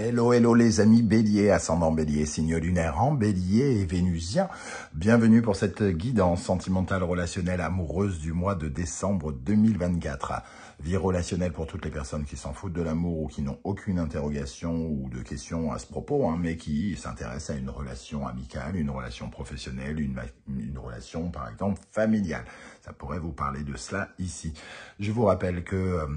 Hello, hello les amis béliers, ascendant bélier, signe lunaire en bélier et vénusien. Bienvenue pour cette guidance sentimentale relationnelle amoureuse du mois de décembre 2024. Vie relationnelle pour toutes les personnes qui s'en foutent de l'amour ou qui n'ont aucune interrogation ou de questions à ce propos, mais qui s'intéressent à une relation amicale, une relation professionnelle, une relation par exemple familiale. Ça pourrait vous parler de cela ici. Je vous rappelle que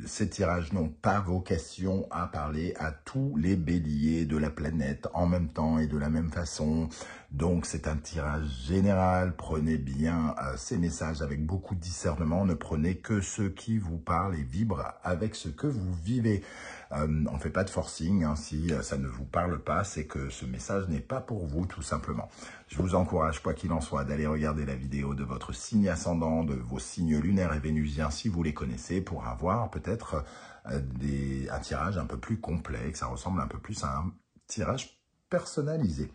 ces tirages n'ont pas vocation à parler à tous les béliers de la planète en même temps et de la même façon. Donc c'est un tirage général. Prenez bien ces messages avec beaucoup de discernement. Ne prenez que ceux qui vous parlent et vibrent avec ce que vous vivez. On ne fait pas de forcing, si ça ne vous parle pas, c'est que ce message n'est pas pour vous tout simplement. Je vous encourage, quoi qu'il en soit, d'aller regarder la vidéo de votre signe ascendant, de vos signes lunaires et vénusiens si vous les connaissez, pour avoir peut-être un tirage un peu plus complet, que ça ressemble un peu plus à un tirage personnalisé.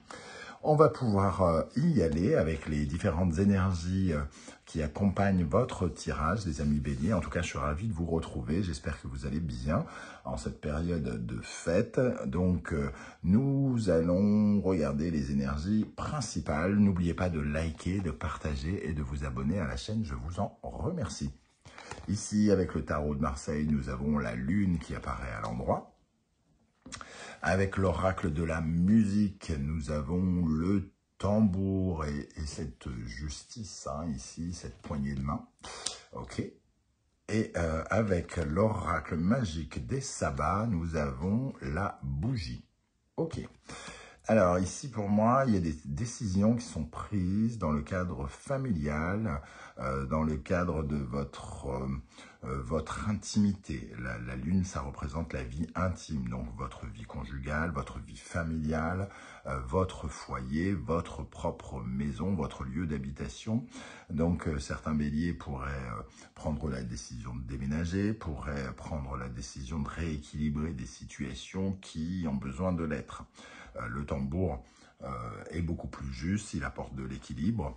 On va pouvoir y aller avec les différentes énergies qui accompagnent votre tirage, les amis béliers. En tout cas, je suis ravi de vous retrouver. J'espère que vous allez bien en cette période de fête. Donc, nous allons regarder les énergies principales. N'oubliez pas de liker, de partager et de vous abonner à la chaîne. Je vous en remercie. Ici, avec le tarot de Marseille, nous avons la lune qui apparaît à l'endroit. Avec l'oracle de la musique, nous avons le tambour et cette justice, ici, cette poignée de main. Ok. Et avec l'oracle magique des sabbats, nous avons la bougie. Ok. Alors ici, pour moi, il y a des décisions qui sont prises dans le cadre familial, dans le cadre de votre intimité. La lune, ça représente la vie intime, donc votre vie conjugale, votre vie familiale, votre foyer, votre propre maison, votre lieu d'habitation. Donc certains béliers pourraient prendre la décision de déménager, pourraient prendre la décision de rééquilibrer des situations qui ont besoin de l'être. Le tambour est beaucoup plus juste, il apporte de l'équilibre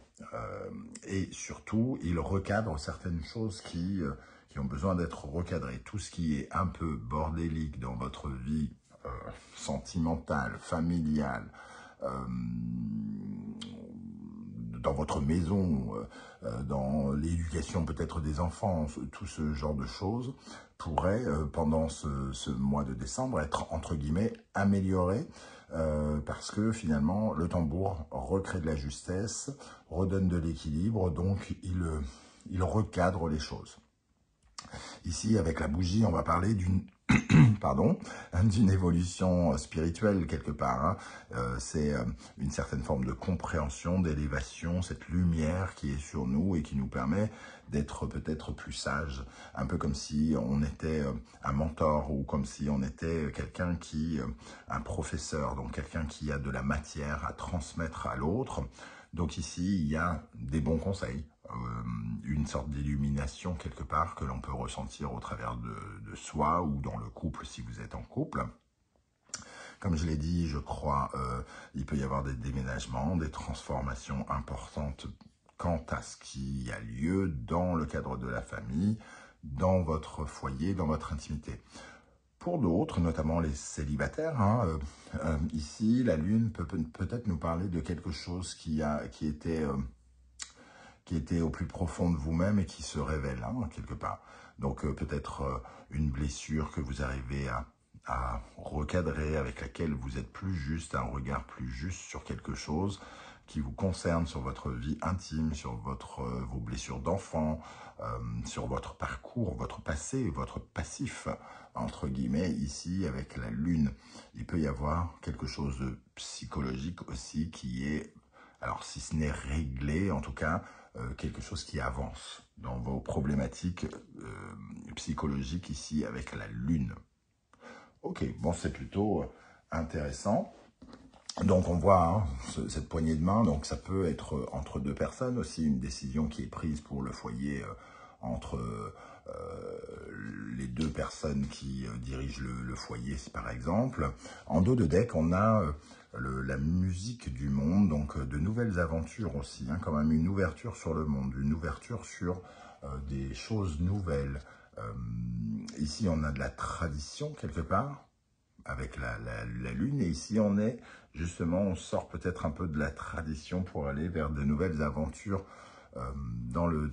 et surtout, il recadre certaines choses qui ont besoin d'être recadrées. Tout ce qui est un peu bordélique dans votre vie sentimentale, familiale, dans votre maison, dans l'éducation peut-être des enfants, tout ce genre de choses pourrait, pendant ce mois de décembre, être entre guillemets amélioré. Parce que finalement, le tambour recrée de la justesse, redonne de l'équilibre, donc il recadre les choses. Ici, avec la bougie, on va parler d'une d'une évolution spirituelle quelque part. C'est une certaine forme de compréhension, d'élévation, cette lumière qui est sur nous et qui nous permet d'être peut-être plus sage, un peu comme si on était un mentor ou comme si on était quelqu'un un professeur, donc quelqu'un qui a de la matière à transmettre à l'autre. Donc ici, il y a des bons conseils, une sorte d'illumination quelque part que l'on peut ressentir au travers de soi ou dans le couple si vous êtes en couple. Comme je l'ai dit, je crois, il peut y avoir des déménagements, des transformations importantes quant à ce qui a lieu dans le cadre de la famille, dans votre foyer, dans votre intimité. Pour d'autres, notamment les célibataires, ici, la lune peut peut-être nous parler de quelque chose qui était au plus profond de vous-même et qui se révèle, quelque part. Donc peut-être une blessure que vous arrivez à recadrer, avec laquelle vous êtes plus juste, un regard plus juste sur quelque chose qui vous concerne, sur votre vie intime, sur vos blessures d'enfant, sur votre parcours, votre passé, votre passif, entre guillemets, ici, avec la lune. Il peut y avoir quelque chose de psychologique aussi qui est, alors si ce n'est réglé, en tout cas, quelque chose qui avance dans vos problématiques psychologiques ici, avec la lune. Ok, bon, c'est plutôt intéressant. Donc on voit cette poignée de main, donc ça peut être entre deux personnes aussi, une décision qui est prise pour le foyer entre les deux personnes qui dirigent le foyer, par exemple. En dos de deck, on a la musique du monde, donc de nouvelles aventures aussi, quand même une ouverture sur le monde, une ouverture sur des choses nouvelles. Ici, on a de la tradition quelque part. avec la Lune. Et ici, on sort peut-être un peu de la tradition pour aller vers de nouvelles aventures dans le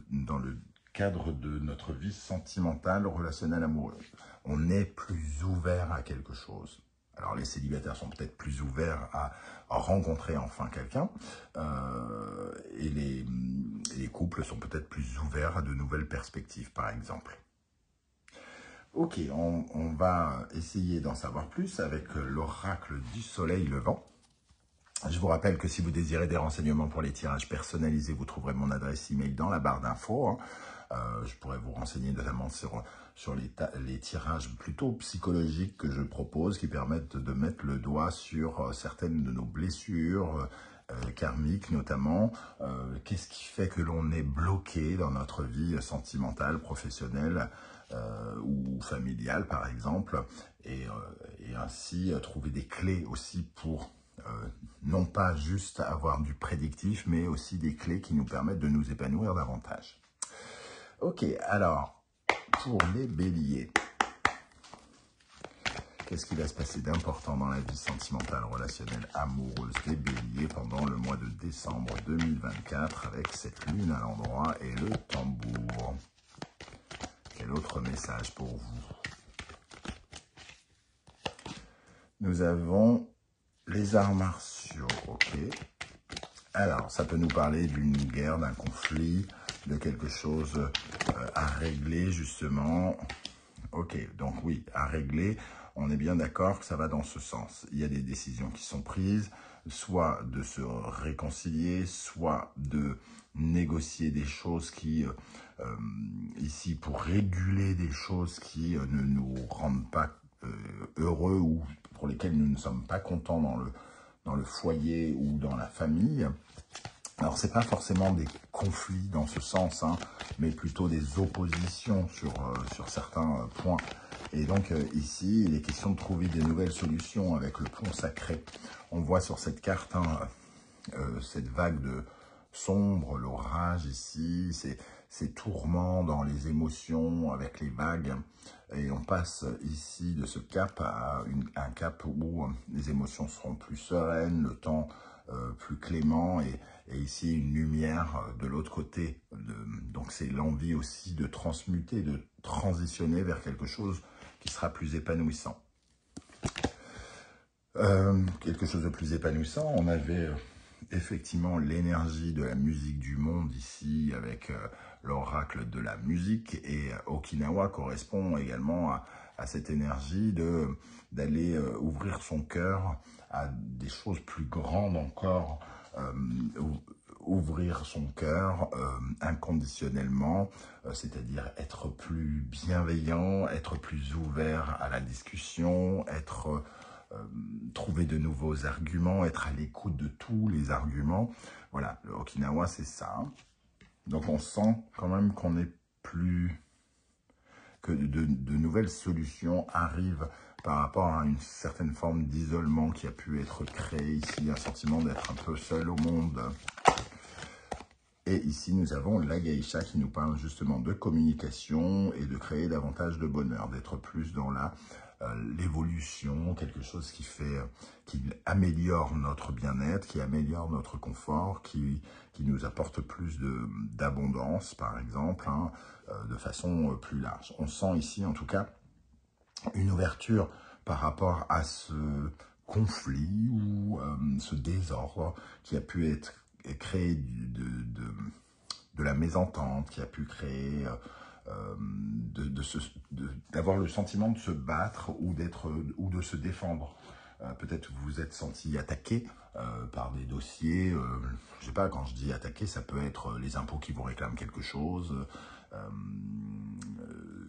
cadre de notre vie sentimentale, relationnelle, amoureuse. On est plus ouvert à quelque chose. Alors, les célibataires sont peut-être plus ouverts à rencontrer enfin quelqu'un. Et les couples sont peut-être plus ouverts à de nouvelles perspectives, par exemple. Ok, on va essayer d'en savoir plus avec l'oracle du soleil levant. Je vous rappelle que si vous désirez des renseignements pour les tirages personnalisés, vous trouverez mon adresse email dans la barre d'infos. Je pourrais vous renseigner notamment sur les tirages plutôt psychologiques que je propose, qui permettent de mettre le doigt sur certaines de nos blessures karmiques notamment. Qu'est-ce qui fait que l'on est bloqué dans notre vie sentimentale, professionnelle ou familiale par exemple, et ainsi trouver des clés aussi pour non pas juste avoir du prédictif, mais aussi des clés qui nous permettent de nous épanouir davantage. Ok, alors, pour les béliers, qu'est-ce qui va se passer d'important dans la vie sentimentale, relationnelle, amoureuse des béliers pendant le mois de décembre 2024 avec cette lune à l'endroit et le tambour? Quel autre message pour vous? Nous avons les arts martiaux, ok. Alors, ça peut nous parler d'une guerre, d'un conflit, de quelque chose à régler, justement. Ok, donc oui, à régler, on est bien d'accord que ça va dans ce sens. Il y a des décisions qui sont prises, soit de se réconcilier, soit de négocier des choses qui, ici, pour réguler des choses qui ne nous rendent pas heureux ou pour lesquelles nous ne sommes pas contents dans le foyer ou dans la famille. Alors, ce n'est pas forcément des conflits dans ce sens, hein, mais plutôt des oppositions sur certains points. Et donc, ici, il est question de trouver des nouvelles solutions avec le pont sacré. On voit sur cette carte cette vague de sombre, l'orage ici, ces tourments dans les émotions avec les vagues. Et on passe ici de ce cap à un cap où les émotions seront plus sereines, le temps plus clément et ici une lumière de l'autre côté. Donc c'est l'envie aussi de transmuter, de transitionner vers quelque chose qui sera plus épanouissant. Quelque chose de plus épanouissant, on avait effectivement l'énergie de la musique du monde ici avec l'oracle de la musique et Okinawa correspond également à cette énergie d'aller ouvrir son cœur à des choses plus grandes encore, ouvrir son cœur inconditionnellement, c'est-à-dire être plus bienveillant, être plus ouvert à la discussion, trouver de nouveaux arguments, être à l'écoute de tous les arguments. Voilà, le Okinawa, c'est ça. Donc, on sent quand même qu'on est plus... que de nouvelles solutions arrivent par rapport à une certaine forme d'isolement qui a pu être créé ici, un sentiment d'être un peu seul au monde. Et ici, nous avons la geisha qui nous parle justement de communication et de créer davantage de bonheur, d'être plus dans l'évolution, quelque chose qui améliore notre bien-être, qui améliore notre confort, qui nous apporte plus d'abondance, par exemple, hein, de façon plus large. On sent ici, en tout cas, une ouverture par rapport à ce conflit ou ce désordre qui a pu être créé de la mésentente, qui a pu créer d'avoir le sentiment de se battre ou de se défendre. Peut-être vous vous êtes senti attaqué par des dossiers. Je sais pas, quand je dis attaqué, ça peut être les impôts qui vous réclament quelque chose.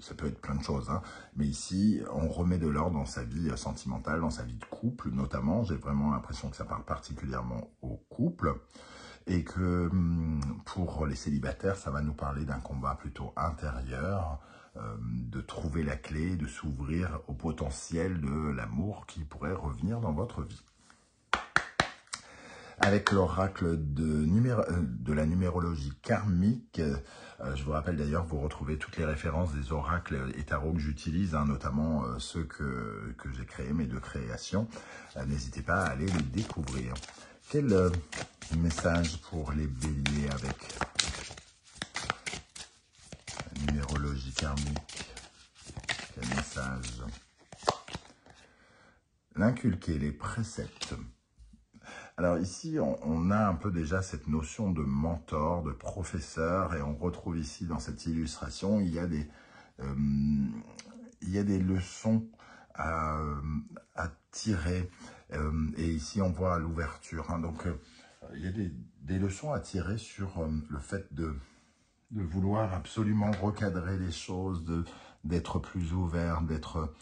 Ça peut être plein de choses, hein. Mais ici, on remet de l'ordre dans sa vie sentimentale, dans sa vie de couple notamment. J'ai vraiment l'impression que ça parle particulièrement au couple. Et que pour les célibataires, ça va nous parler d'un combat plutôt intérieur, de trouver la clé, de s'ouvrir au potentiel de l'amour qui pourrait revenir dans votre vie. avec l'oracle de la numérologie karmique. Je vous rappelle d'ailleurs, vous retrouvez toutes les références des oracles et tarots que j'utilise, hein, notamment ceux que j'ai créés, mes deux créations. N'hésitez pas à aller les découvrir. Quel message pour les béliers avec la numérologie karmique? Quel message? L'inculquer, les préceptes. Alors ici, on a un peu déjà cette notion de mentor, de professeur, et on retrouve ici dans cette illustration, il y a des leçons à tirer, et ici on voit l'ouverture, hein, donc il y a des leçons à tirer sur le fait de vouloir absolument recadrer les choses, d'être plus ouvert, d'être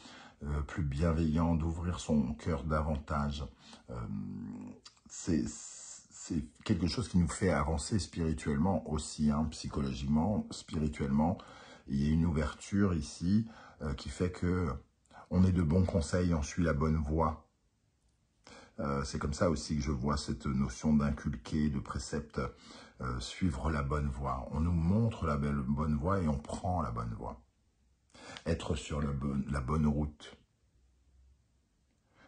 plus bienveillant, d'ouvrir son cœur davantage. C'est quelque chose qui nous fait avancer spirituellement aussi, hein, psychologiquement, spirituellement. Il y a une ouverture ici qui fait que on est de bons conseils, on suit la bonne voie. C'est comme ça aussi que je vois cette notion d'inculquer, de précepte, suivre la bonne voie. On nous montre la bonne voie et on prend la bonne voie. Être sur la bonne route.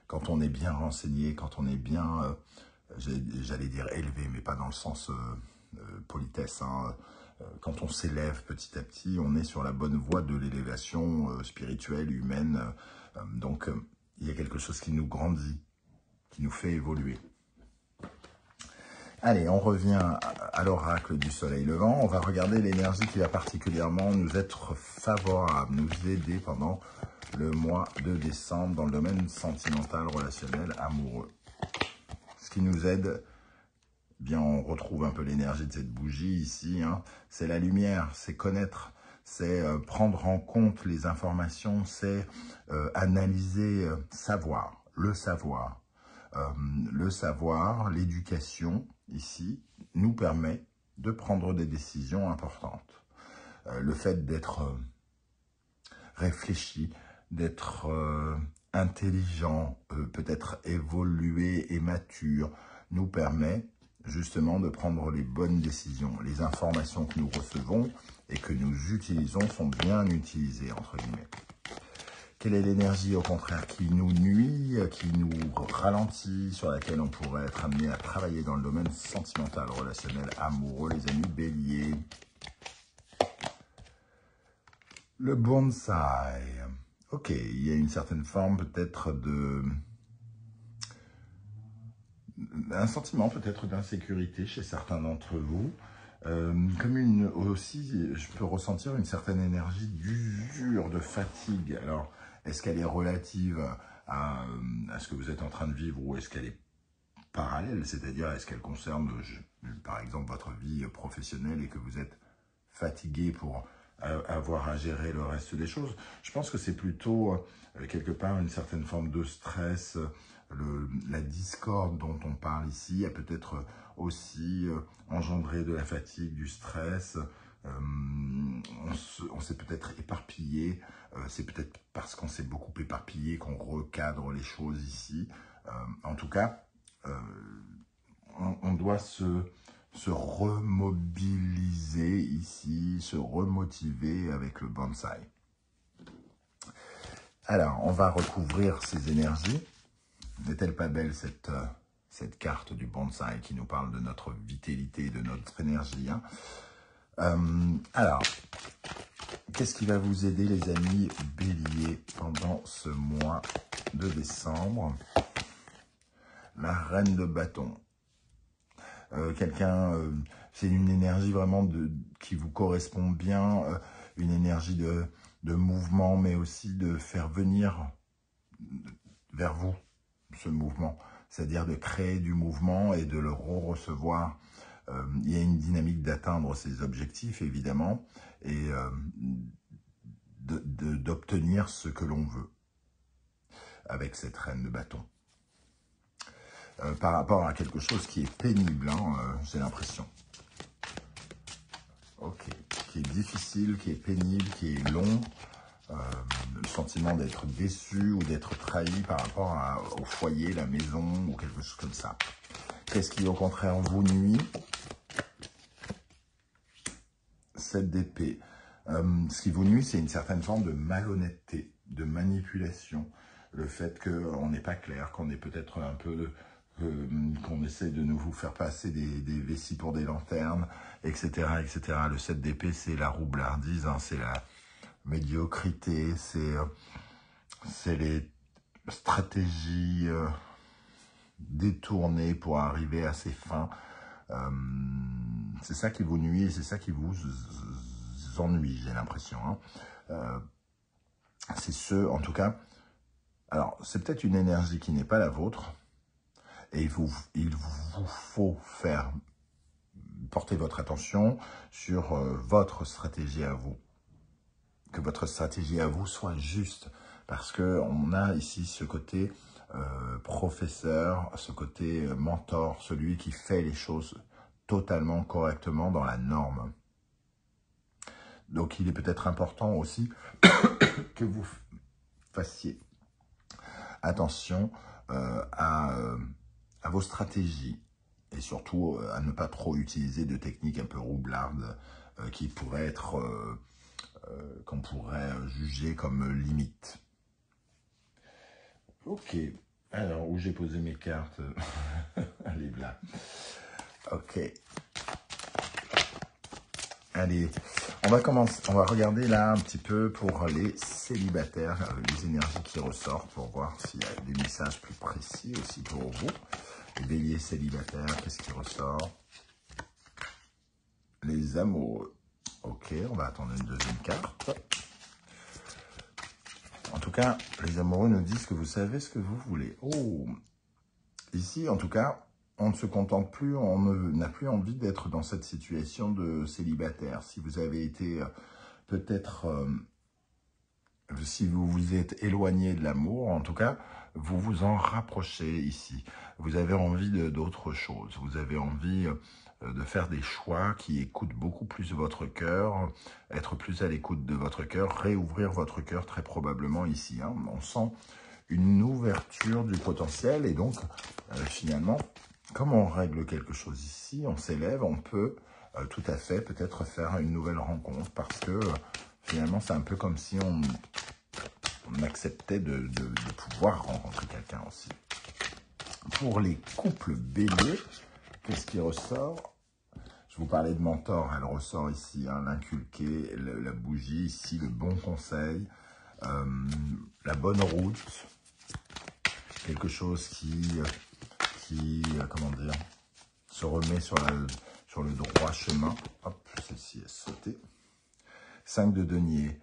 Quand on est bien renseigné, quand on est bien, j'allais dire élevé, mais pas dans le sens politesse, hein. Quand on s'élève petit à petit, on est sur la bonne voie de l'élévation spirituelle, humaine. Donc, il y a quelque chose qui nous grandit, qui nous fait évoluer. Allez, on revient à l'oracle du soleil levant. On va regarder l'énergie qui va particulièrement nous être favorable, nous aider pendant le mois de décembre dans le domaine sentimental, relationnel, amoureux. Ce qui nous aide, bien on retrouve un peu l'énergie de cette bougie ici, hein, c'est la lumière, c'est connaître, c'est prendre en compte les informations, c'est analyser, savoir, le savoir. Le savoir, l'éducation, ici, nous permet de prendre des décisions importantes. Le fait d'être réfléchi, d'être intelligent, peut-être évolué et mature, nous permet justement de prendre les bonnes décisions. Les informations que nous recevons et que nous utilisons sont bien utilisées, entre guillemets. Quelle est l'énergie, au contraire, qui nous nuit, qui nous ralentit, sur laquelle on pourrait être amené à travailler dans le domaine sentimental, relationnel, amoureux, les amis béliers? Le bonsaï. Ok, il y a une certaine forme peut-être un sentiment peut-être d'insécurité chez certains d'entre vous. Comme aussi, je peux ressentir une certaine énergie d'usure, de fatigue. Alors, est-ce qu'elle est relative à ce que vous êtes en train de vivre ou est-ce qu'elle est parallèle? C'est-à-dire, est-ce qu'elle concerne, par exemple, votre vie professionnelle et que vous êtes fatigué pour avoir à gérer le reste des choses? Je pense que c'est plutôt, quelque part, une certaine forme de stress. La discorde dont on parle ici a peut-être aussi engendré de la fatigue, du stress. On s'est peut-être éparpillé. C'est peut-être parce qu'on s'est beaucoup éparpillé qu'on recadre les choses ici. En tout cas, on doit se remobiliser ici, se remotiver avec le bonsaï. Alors, on va recouvrir ces énergies. N'est-elle pas belle cette carte du bonsaï qui nous parle de notre vitalité, de notre énergie, hein? Alors, qu'est-ce qui va vous aider, les amis béliers, pendant ce mois de décembre? La reine de bâton. C'est une énergie vraiment qui vous correspond bien, une énergie de mouvement, mais aussi de faire venir vers vous ce mouvement, c'est-à-dire de créer du mouvement et de le recevoir. Il y a une dynamique d'atteindre ses objectifs, évidemment, et d'obtenir ce que l'on veut avec cette reine de bâton. Par rapport à quelque chose qui est pénible, hein, j'ai l'impression. Ok, qui est difficile, qui est pénible, qui est long. Le sentiment d'être déçu ou d'être trahi par rapport au foyer, la maison ou quelque chose comme ça. Qu'est-ce qui, au contraire, vous nuit? 7 d'épée. Ce qui vous nuit, c'est une certaine forme de malhonnêteté, de manipulation. Le fait qu'on n'est pas clair, qu'on est peut-être un peu... qu'on essaie de nous vous faire passer des vessies pour des lanternes, etc. etc. Le 7 d'épée, c'est la roublardise, hein, c'est la médiocrité, c'est les stratégies détournées pour arriver à ses fins. C'est ça qui vous nuit et c'est ça qui vous ennuie, j'ai l'impression. Hein. C'est ce, en tout cas, alors c'est peut-être une énergie qui n'est pas la vôtre et il vous faut faire porter votre attention sur votre stratégie à vous. Que votre stratégie à vous soit juste parce qu'on a ici ce côté professeur, ce côté mentor, celui qui fait les choses totalement correctement dans la norme. Donc, il est peut-être important aussi que vous fassiez attention à vos stratégies et surtout à ne pas trop utiliser de techniques un peu roublardes qui pourraient être, qu'on pourrait juger comme limite. Ok, alors où j'ai posé mes cartes? Allez, là. Ok. Allez, on va commencer, on va regarder là un petit peu pour les célibataires, les énergies qui ressortent pour voir s'il y a des messages plus précis aussi pour vous. Les béliers célibataires, qu'est-ce qui ressort? Les amoureux. Ok, on va attendre une deuxième carte. En tout cas, les amoureux nous disent que vous savez ce que vous voulez. Oh, ici, en tout cas, on ne se contente plus, on n'a plus envie d'être dans cette situation de célibataire. Si vous avez été peut-être, si vous vous êtes éloigné de l'amour, en tout cas, vous vous en rapprochez ici. Vous avez envie d'autre chose. Vous avez envie de faire des choix qui écoutent beaucoup plus votre cœur, être plus à l'écoute de votre cœur, réouvrir votre cœur très probablement ici. Hein. On sent une ouverture du potentiel et donc, finalement, comme on règle quelque chose ici, on s'élève, on peut tout à fait peut-être faire une nouvelle rencontre parce que finalement c'est un peu comme si on acceptait de pouvoir rencontrer quelqu'un aussi. Pour les couples béliers, qu'est-ce qui ressort? Je vous parlais de mentor, elle ressort ici, hein, l'inculqué, la bougie, ici le bon conseil, la bonne route, quelque chose qui comment dire, se remet sur le droit chemin. Hop, celle-ci est sautée. 5 de denier.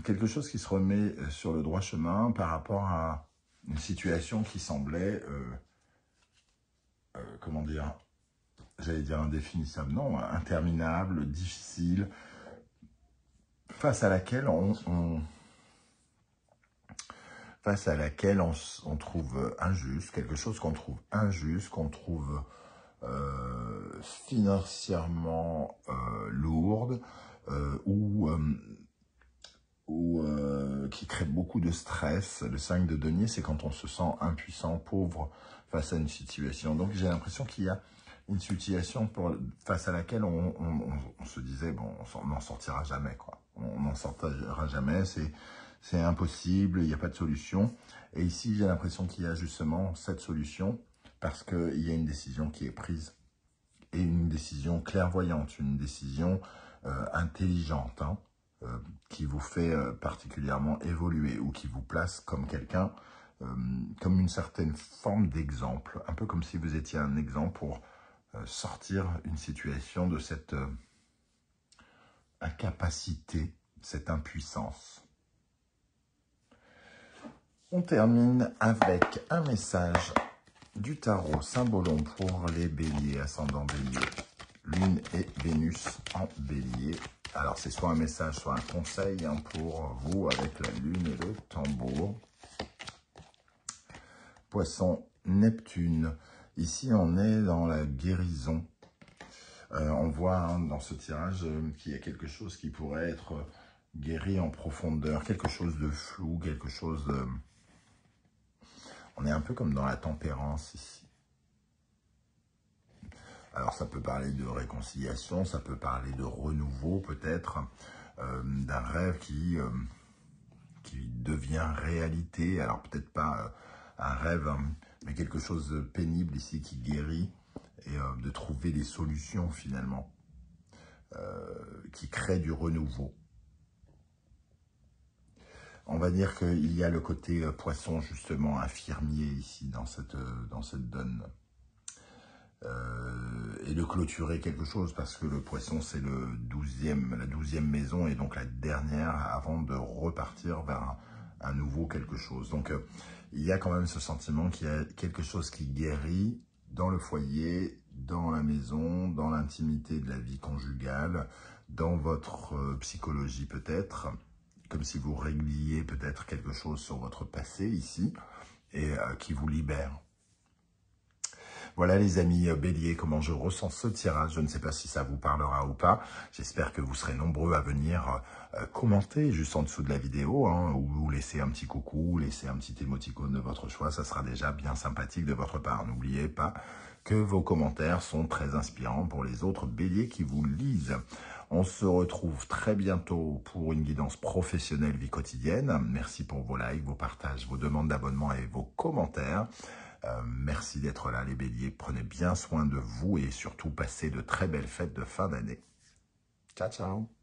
Quelque chose qui se remet sur le droit chemin par rapport à une situation qui semblait, comment dire, j'allais dire indéfinissable, non, interminable, difficile, face à laquelle on trouve injuste, quelque chose qu'on trouve injuste, qu'on trouve financièrement lourde ou qui crée beaucoup de stress. Le 5 de denier, c'est quand on se sent impuissant, pauvre face à une situation. Donc j'ai l'impression qu'il y a une situation face à laquelle on se disait, bon, on n'en sortira jamais, quoi. On n'en sortira jamais, c'est impossible, il n'y a pas de solution. Et ici, j'ai l'impression qu'il y a justement cette solution parce qu'il y a une décision qui est prise et une décision clairvoyante, une décision intelligente, hein, qui vous fait particulièrement évoluer ou qui vous place comme quelqu'un, comme une certaine forme d'exemple, un peu comme si vous étiez un exemple pour sortir une situation de cette incapacité, cette impuissance. On termine avec un message du tarot Symbolon pour les béliers, ascendant bélier, lune et Vénus en bélier. Alors c'est soit un message, soit un conseil, hein, pour vous avec la lune et le tambour. Poisson, Neptune. Ici on est dans la guérison. On voit, hein, dans ce tirage qu'il y a quelque chose qui pourrait être guéri en profondeur, quelque chose de flou, quelque chose de... On est un peu comme dans la tempérance ici. Alors ça peut parler de réconciliation, ça peut parler de renouveau peut-être, d'un rêve qui devient réalité. Alors peut-être pas un rêve, hein, mais quelque chose de pénible ici qui guérit, et de trouver des solutions finalement, qui créent du renouveau. On va dire qu'il y a le côté poisson justement infirmier ici dans cette donne. Et de clôturer quelque chose, parce que le poisson c'est la 12e maison, et donc la dernière avant de repartir vers un nouveau quelque chose. Donc il y a quand même ce sentiment qu'il y a quelque chose qui guérit dans le foyer, dans la maison, dans l'intimité de la vie conjugale, dans votre psychologie peut-être, comme si vous régliez peut-être quelque chose sur votre passé ici, et qui vous libère. Voilà les amis Bélier, comment je ressens ce tirage. Je ne sais pas si ça vous parlera ou pas. J'espère que vous serez nombreux à venir commenter juste en dessous de la vidéo, hein, ou laisser un petit coucou, laisser un petit émoticône de votre choix. Ça sera déjà bien sympathique de votre part. N'oubliez pas que vos commentaires sont très inspirants pour les autres Béliers qui vous lisent. On se retrouve très bientôt pour une guidance professionnelle vie quotidienne. Merci pour vos likes, vos partages, vos demandes d'abonnement et vos commentaires. Merci d'être là les Béliers, prenez bien soin de vous et surtout passez de très belles fêtes de fin d'année. Ciao, ciao.